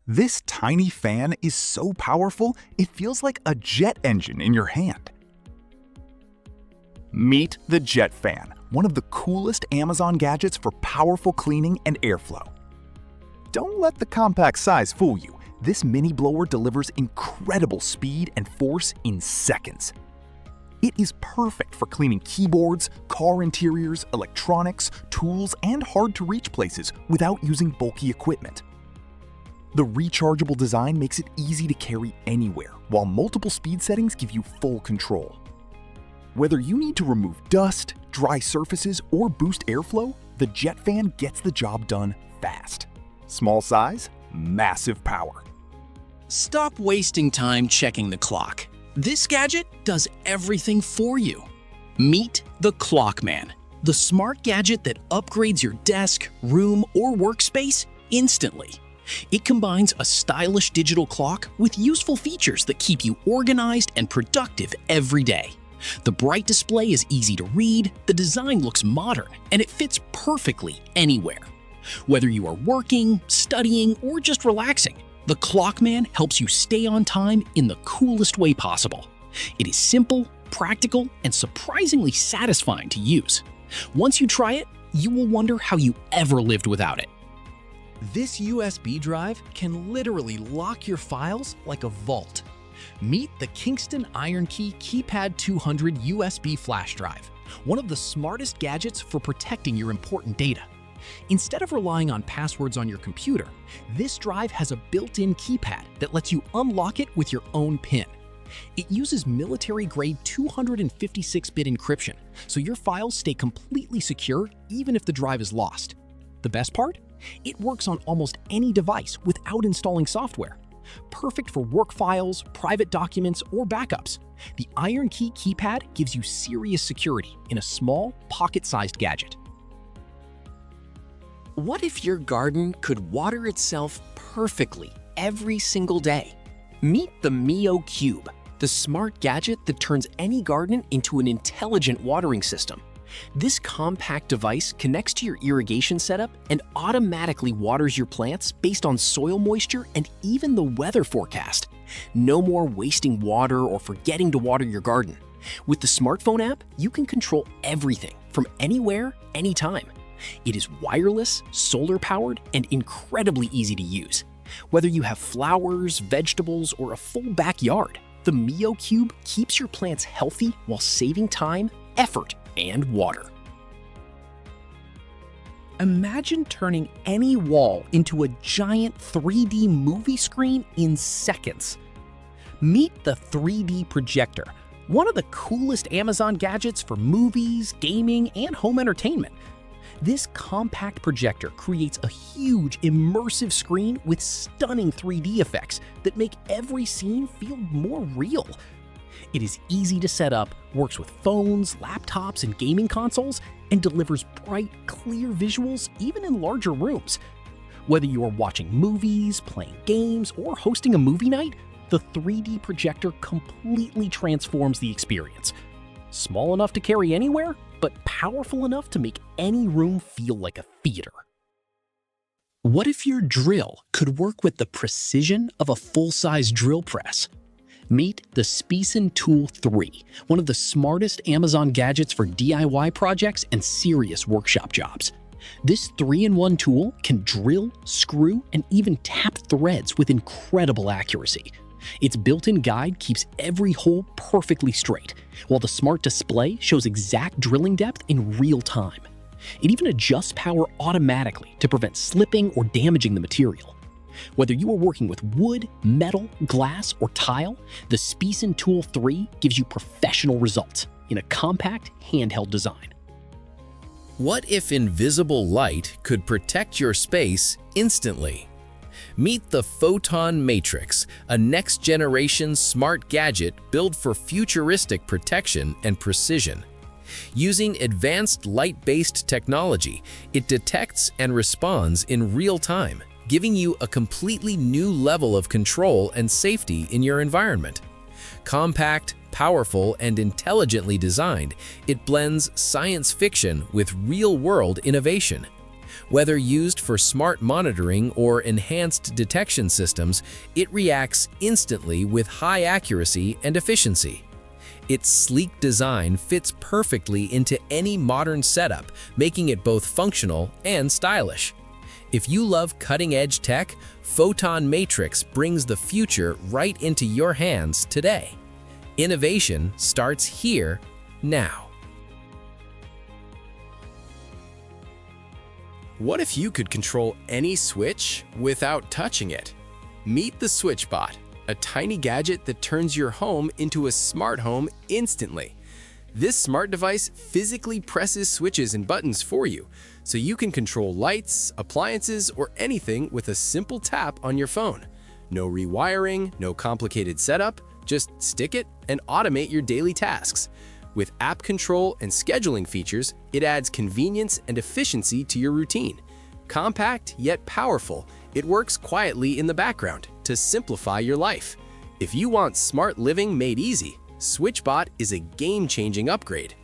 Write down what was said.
This tiny fan is so powerful, it feels like a jet engine in your hand. Meet the Jet Fan, one of the coolest Amazon gadgets for powerful cleaning and airflow. Don't let the compact size fool you. This mini blower delivers incredible speed and force in seconds. It is perfect for cleaning keyboards, car interiors, electronics, tools, and hard-to-reach places without using bulky equipment. The rechargeable design makes it easy to carry anywhere, while multiple speed settings give you full control. Whether you need to remove dust, dry surfaces, or boost airflow, the Jet Fan gets the job done fast. Small size, massive power. Stop wasting time checking the clock. This gadget does everything for you. Meet the Clockman, the smart gadget that upgrades your desk, room, or workspace instantly. It combines a stylish digital clock with useful features that keep you organized and productive every day. The bright display is easy to read, the design looks modern, and it fits perfectly anywhere. Whether you are working, studying, or just relaxing, the Clockman helps you stay on time in the coolest way possible. It is simple, practical, and surprisingly satisfying to use. Once you try it, you will wonder how you ever lived without it. This USB drive can literally lock your files like a vault. Meet the Kingston IronKey Keypad 200 USB flash drive, one of the smartest gadgets for protecting your important data. Instead of relying on passwords on your computer, this drive has a built-in keypad that lets you unlock it with your own PIN. It uses military-grade 256-bit encryption, so your files stay completely secure even if the drive is lost. The best part? It works on almost any device without installing software. Perfect for work files, private documents, or backups. The IronKey keypad gives you serious security in a small, pocket-sized gadget. What if your garden could water itself perfectly every single day? Meet the Mio Cube, the smart gadget that turns any garden into an intelligent watering system. This compact device connects to your irrigation setup and automatically waters your plants based on soil moisture and even the weather forecast. No more wasting water or forgetting to water your garden. With the smartphone app, you can control everything from anywhere, anytime. It is wireless, solar-powered, and incredibly easy to use. Whether you have flowers, vegetables, or a full backyard, the Mio Cube keeps your plants healthy while saving time, effort, and water. Imagine turning any wall into a giant 3D movie screen in seconds. Meet the 3D Projector, one of the coolest Amazon gadgets for movies, gaming, and home entertainment. This compact projector creates a huge immersive screen with stunning 3D effects that make every scene feel more real. It is easy to set up, works with phones, laptops, and gaming consoles, and delivers bright, clear visuals even in larger rooms. Whether you are watching movies, playing games, or hosting a movie night, the 3D projector completely transforms the experience. Small enough to carry anywhere, but powerful enough to make any room feel like a theater. What if your drill could work with the precision of a full-size drill press? Meet the Speason Tool 3, one of the smartest Amazon gadgets for DIY projects and serious workshop jobs. This 3-in-1 tool can drill, screw, and even tap threads with incredible accuracy. Its built-in guide keeps every hole perfectly straight, while the smart display shows exact drilling depth in real time. It even adjusts power automatically to prevent slipping or damaging the material. Whether you are working with wood, metal, glass, or tile, the Speason Tool 3 gives you professional results in a compact, handheld design. What if invisible light could protect your space instantly? Meet the Photon Matrix, a next-generation smart gadget built for futuristic protection and precision. Using advanced light-based technology, it detects and responds in real time, giving you a completely new level of control and safety in your environment. Compact, powerful, and intelligently designed, it blends science fiction with real-world innovation. Whether used for smart monitoring or enhanced detection systems, it reacts instantly with high accuracy and efficiency. Its sleek design fits perfectly into any modern setup, making it both functional and stylish. If you love cutting-edge tech, Photon Matrix brings the future right into your hands today. Innovation starts here, now. What if you could control any switch without touching it? Meet the SwitchBot, a tiny gadget that turns your home into a smart home instantly. This smart device physically presses switches and buttons for you, so you can control lights, appliances, or anything with a simple tap on your phone. No rewiring, no complicated setup, just stick it and automate your daily tasks. With app control and scheduling features, it adds convenience and efficiency to your routine. Compact yet powerful, it works quietly in the background to simplify your life. If you want smart living made easy, SwitchBot is a game-changing upgrade.